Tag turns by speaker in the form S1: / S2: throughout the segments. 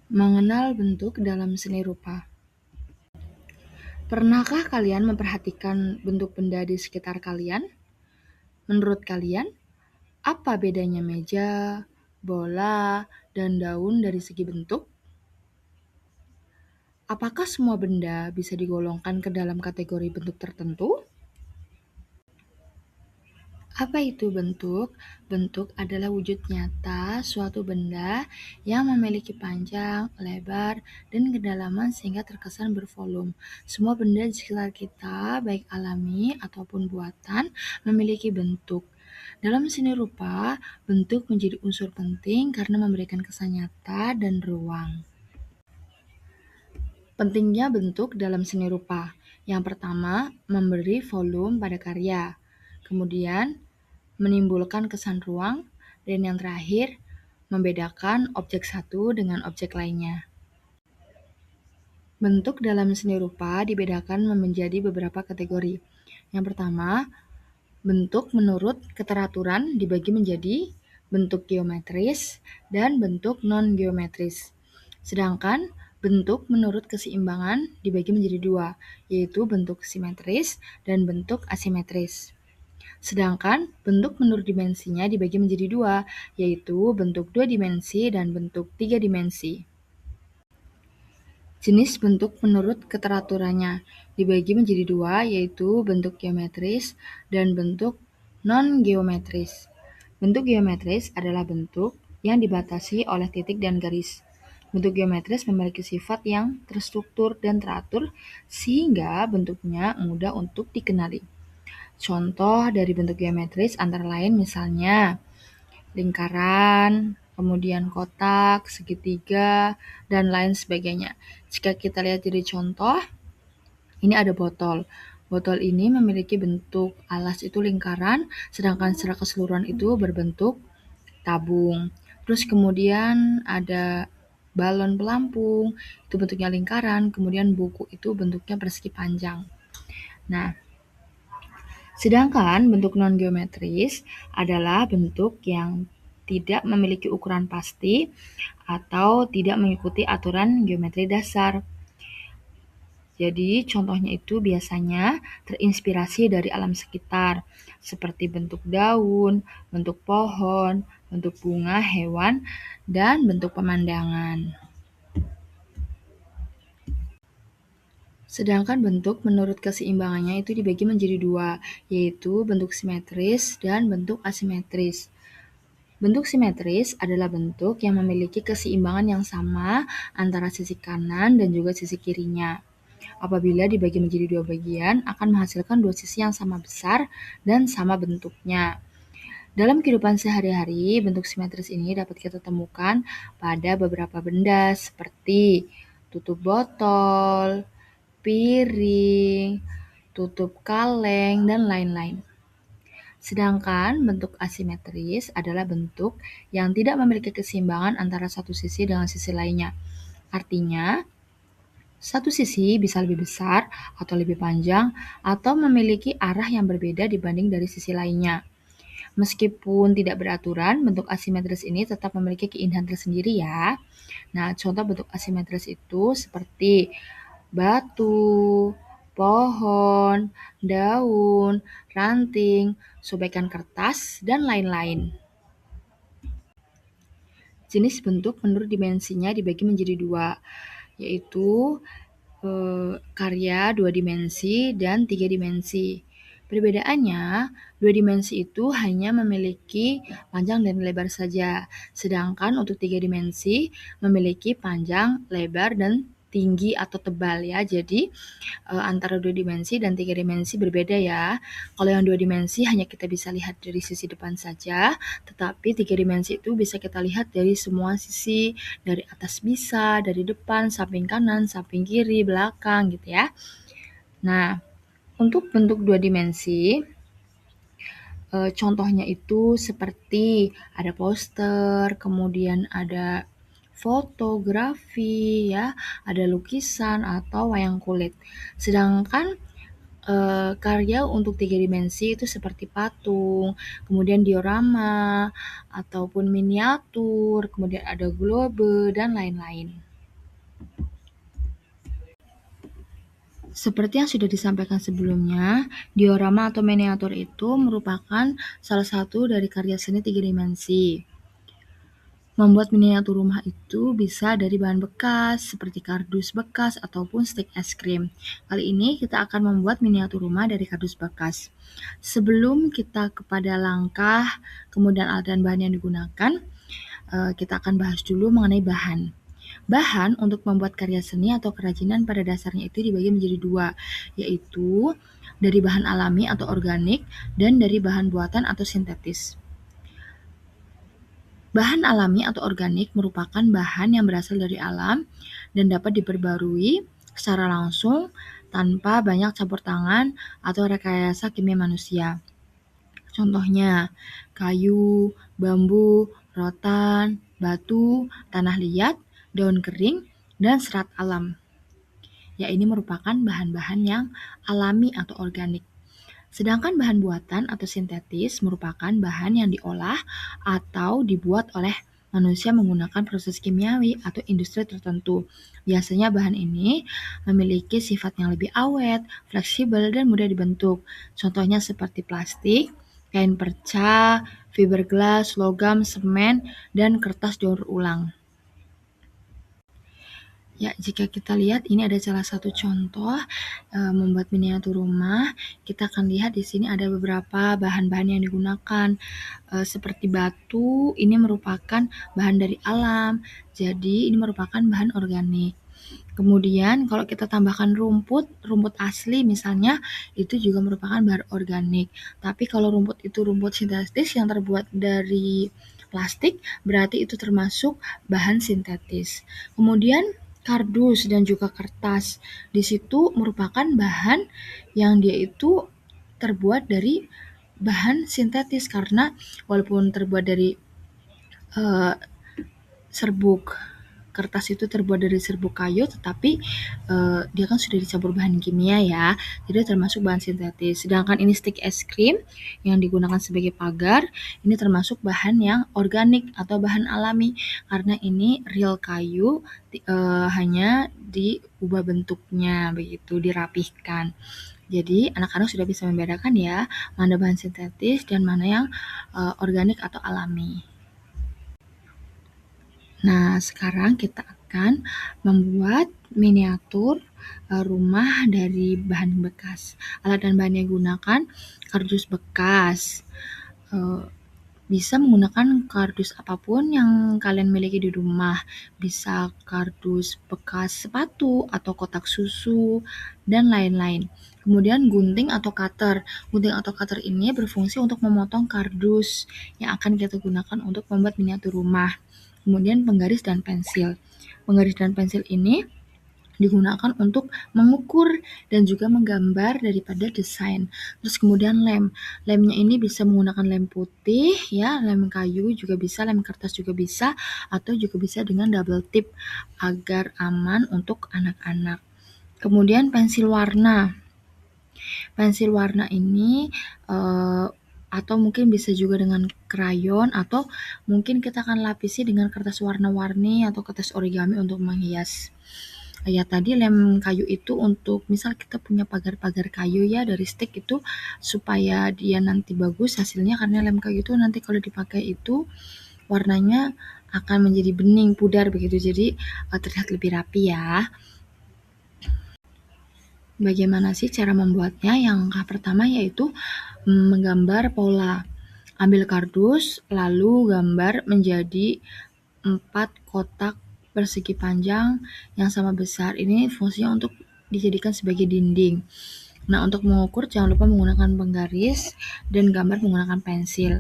S1: Mengenal bentuk dalam seni rupa. Pernahkah kalian memperhatikan bentuk benda di sekitar kalian? Menurut kalian, apa bedanya meja, bola, dan daun dari segi bentuk? Apakah semua benda bisa digolongkan ke dalam kategori bentuk tertentu? Apa itu bentuk? Bentuk adalah wujud nyata suatu benda yang memiliki panjang, lebar, dan kedalaman sehingga terkesan bervolume. Semua benda di sekitar kita, baik alami ataupun buatan, memiliki bentuk. Dalam seni rupa, bentuk menjadi unsur penting karena memberikan kesan nyata dan ruang. Pentingnya bentuk dalam seni rupa. Yang pertama, memberi volume pada karya. Kemudian, menimbulkan kesan ruang, dan yang terakhir, membedakan objek satu dengan objek lainnya. Bentuk dalam seni rupa dibedakan menjadi beberapa kategori. Yang pertama, bentuk menurut keteraturan dibagi menjadi bentuk geometris dan bentuk non-geometris. Sedangkan bentuk menurut keseimbangan dibagi menjadi dua, yaitu bentuk simetris dan bentuk asimetris. Sedangkan bentuk menurut dimensinya dibagi menjadi dua, yaitu bentuk 2 dimensi dan bentuk 3 dimensi. Jenis bentuk menurut keteraturannya dibagi menjadi dua, yaitu bentuk geometris dan bentuk non-geometris. Bentuk geometris adalah bentuk yang dibatasi oleh titik dan garis. Bentuk geometris memiliki sifat yang terstruktur dan teratur sehingga bentuknya mudah untuk dikenali. Contoh dari bentuk geometris antara lain misalnya lingkaran, kemudian kotak, segitiga, dan lain sebagainya. Jika kita lihat dari contoh, ini ada botol. Botol ini memiliki bentuk alas itu lingkaran, sedangkan secara keseluruhan itu berbentuk tabung. Terus kemudian ada balon pelampung, itu bentuknya lingkaran, kemudian buku itu bentuknya persegi panjang. Nah, sedangkan bentuk non-geometris adalah bentuk yang tidak memiliki ukuran pasti atau tidak mengikuti aturan geometri dasar. Jadi contohnya itu biasanya terinspirasi dari alam sekitar, seperti bentuk daun, bentuk pohon, bentuk bunga, hewan, dan bentuk pemandangan. Sedangkan bentuk menurut keseimbangannya itu dibagi menjadi dua, yaitu bentuk simetris dan bentuk asimetris. Bentuk simetris adalah bentuk yang memiliki keseimbangan yang sama antara sisi kanan dan juga sisi kirinya. Apabila dibagi menjadi dua bagian, akan menghasilkan dua sisi yang sama besar dan sama bentuknya. Dalam kehidupan sehari-hari, bentuk simetris ini dapat kita temukan pada beberapa benda seperti tutup botol, piring, tutup kaleng, dan lain-lain. Sedangkan bentuk asimetris adalah bentuk yang tidak memiliki keseimbangan antara satu sisi dengan sisi lainnya. Artinya, satu sisi bisa lebih besar atau lebih panjang atau memiliki arah yang berbeda dibanding dari sisi lainnya. Meskipun tidak beraturan, bentuk asimetris ini tetap memiliki keindahan tersendiri ya. Nah, contoh bentuk asimetris itu seperti batu, pohon, daun, ranting, sobekan kertas, dan lain-lain. Jenis bentuk menurut dimensinya dibagi menjadi dua, yaitu karya 2 dimensi dan 3 dimensi. Perbedaannya, 2 dimensi itu hanya memiliki panjang dan lebar saja, sedangkan untuk 3 dimensi memiliki panjang, lebar, dan tinggi atau tebal ya. Jadi antara 2 dimensi dan 3 dimensi berbeda ya. Kalau yang 2 dimensi hanya kita bisa lihat dari sisi depan saja, tetapi 3 dimensi itu bisa kita lihat dari semua sisi, dari atas bisa, dari depan, samping kanan, samping kiri, belakang gitu ya. Nah, untuk bentuk 2 dimensi, contohnya itu seperti ada poster, kemudian ada fotografi ya, ada lukisan atau wayang kulit. Sedangkan karya untuk 3 dimensi itu seperti patung, kemudian diorama, ataupun miniatur, kemudian ada globe, dan lain-lain. Seperti yang sudah disampaikan sebelumnya, diorama atau miniatur itu merupakan salah satu dari karya seni 3 dimensi. Membuat miniatur rumah itu bisa dari bahan bekas, seperti kardus bekas ataupun stik es krim. Kali ini kita akan membuat miniatur rumah dari kardus bekas. Sebelum kita kepada langkah, kemudian alat dan bahan yang digunakan, kita akan bahas dulu mengenai bahan. Bahan untuk membuat karya seni atau kerajinan pada dasarnya itu dibagi menjadi dua, yaitu dari bahan alami atau organik dan dari bahan buatan atau sintetis. Bahan alami atau organik merupakan bahan yang berasal dari alam dan dapat diperbarui secara langsung tanpa banyak campur tangan atau rekayasa kimia manusia. Contohnya, kayu, bambu, rotan, batu, tanah liat, daun kering, dan serat alam. Ya, ini merupakan bahan-bahan yang alami atau organik. Sedangkan bahan buatan atau sintetis merupakan bahan yang diolah atau dibuat oleh manusia menggunakan proses kimiawi atau industri tertentu. Biasanya bahan ini memiliki sifat yang lebih awet, fleksibel, dan mudah dibentuk. Contohnya seperti plastik, kain perca, fiberglass, logam, semen, dan kertas daur ulang. Ya, jika kita lihat ini ada salah satu contoh membuat miniatur rumah. Kita akan lihat di sini ada beberapa bahan-bahan yang digunakan. Seperti batu, ini merupakan bahan dari alam. Jadi, ini merupakan bahan organik. Kemudian, kalau kita tambahkan rumput asli misalnya, itu juga merupakan bahan organik. Tapi kalau rumput itu rumput sintetis yang terbuat dari plastik, berarti itu termasuk bahan sintetis. Kemudian, kardus dan juga kertas. Di situ merupakan bahan yang dia itu terbuat dari bahan sintetis karena walaupun terbuat dari serbuk kertas itu terbuat dari serbuk kayu, tetapi dia kan sudah dicampur bahan kimia ya, jadi termasuk bahan sintetis. Sedangkan ini stik es krim yang digunakan sebagai pagar, ini termasuk bahan yang organik atau bahan alami, karena ini real kayu, hanya diubah bentuknya begitu, dirapihkan. Jadi anak-anak sudah bisa membedakan ya, mana bahan sintetis dan mana yang organik atau alami. Nah, sekarang kita akan membuat miniatur rumah dari bahan bekas. Alat dan bahan yang digunakan kardus bekas. Bisa menggunakan kardus apapun yang kalian miliki di rumah. Bisa kardus bekas sepatu atau kotak susu dan lain-lain. Kemudian gunting atau cutter. Gunting atau cutter ini berfungsi untuk memotong kardus yang akan kita gunakan untuk membuat miniatur rumah. Kemudian penggaris dan pensil. Penggaris dan pensil ini digunakan untuk mengukur dan juga menggambar daripada desain. Terus kemudian lem. Lemnya ini bisa menggunakan lem putih, ya, lem kayu juga bisa, lem kertas juga bisa, atau juga bisa dengan double tip agar aman untuk anak-anak. Kemudian pensil warna. Pensil warna ini atau mungkin bisa juga dengan krayon, atau mungkin kita akan lapisi dengan kertas warna-warni atau kertas origami untuk menghias. Ya, tadi lem kayu itu untuk misal kita punya pagar-pagar kayu ya dari stik itu, supaya dia nanti bagus hasilnya, karena lem kayu itu nanti kalau dipakai itu warnanya akan menjadi bening pudar begitu, jadi terlihat lebih rapi ya. Bagaimana sih cara membuatnya? Yang langkah pertama yaitu menggambar pola. Ambil kardus, lalu gambar menjadi 4 kotak persegi panjang yang sama besar. Ini fungsinya untuk dijadikan sebagai dinding. Nah, untuk mengukur jangan lupa menggunakan penggaris dan gambar menggunakan pensil.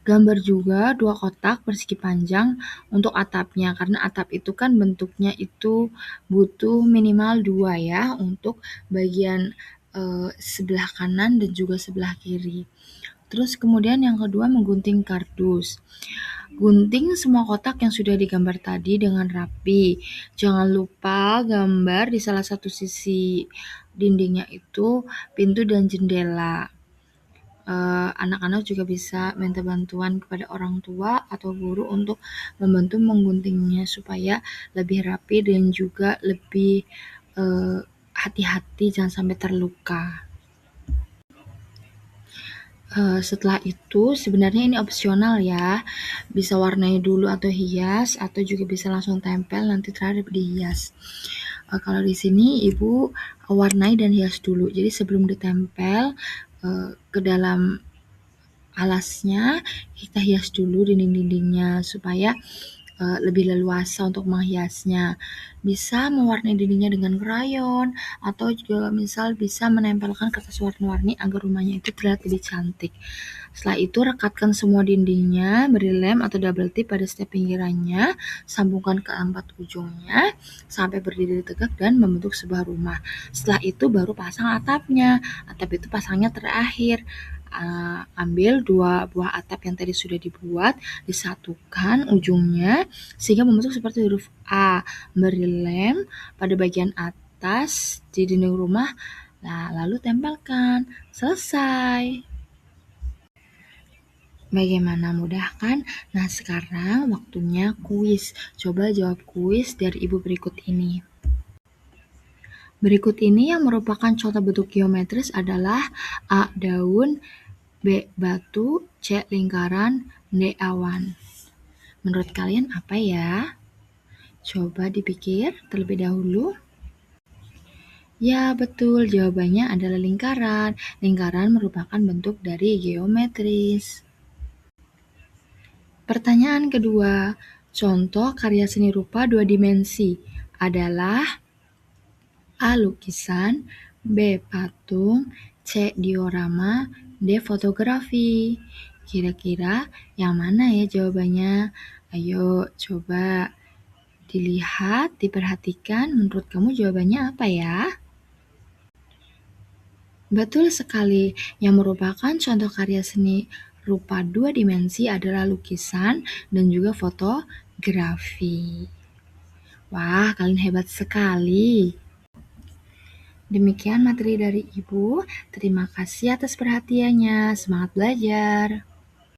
S1: Gambar juga 2 kotak persegi panjang untuk atapnya, karena atap itu kan bentuknya itu butuh minimal 2 ya, untuk bagian sebelah kanan dan juga sebelah kiri. Terus kemudian yang kedua, menggunting kardus. Gunting semua kotak yang sudah digambar tadi dengan rapi. Jangan lupa gambar di salah satu sisi dindingnya itu pintu dan jendela. Anak-anak juga bisa minta bantuan kepada orang tua atau guru untuk membantu mengguntingnya supaya lebih rapi dan juga lebih hati-hati jangan sampai terluka. Setelah itu sebenarnya ini opsional ya, bisa warnai dulu atau hias, atau juga bisa langsung tempel nanti terakhir dihias. Kalau di sini Ibu warnai dan hias dulu, jadi sebelum ditempel ke dalam alasnya, kita hias dulu dinding-dindingnya supaya lebih leluasa untuk menghiasnya. Bisa mewarnai dindingnya dengan krayon, atau juga misal bisa menempelkan kertas warna-warni agar rumahnya itu terlihat lebih cantik. Setelah itu rekatkan semua dindingnya, beri lem atau double tip pada setiap pinggirannya, sambungkan ke 4 ujungnya sampai berdiri tegak dan membentuk sebuah rumah. Setelah itu baru pasang atapnya. Atap itu pasangnya terakhir. Ambil 2 buah atap yang tadi sudah dibuat, disatukan ujungnya sehingga membentuk seperti huruf A. Beri lem pada bagian atas di dinding rumah, lalu tempelkan. Selesai. Bagaimana, mudah kan? Nah, sekarang waktunya kuis. Coba jawab kuis dari Ibu berikut ini. Berikut ini yang merupakan contoh bentuk geometris adalah A. Daun, B. Batu, C. Lingkaran, D. Awan. Menurut kalian apa ya? Coba dipikir terlebih dahulu. Ya, betul. Jawabannya adalah lingkaran. Lingkaran merupakan bentuk dari geometris. Pertanyaan kedua. Contoh karya seni rupa 2 dimensi adalah A. Lukisan, B. Patung, C. Diorama, D. Fotografi. Kira-kira yang mana ya jawabannya? Ayo coba dilihat, diperhatikan. Menurut kamu jawabannya apa ya? Betul sekali, yang merupakan contoh karya seni rupa 2 dimensi adalah lukisan dan juga fotografi. Wah, kalian hebat sekali. Demikian materi dari Ibu. Terima kasih atas perhatiannya. Semangat belajar.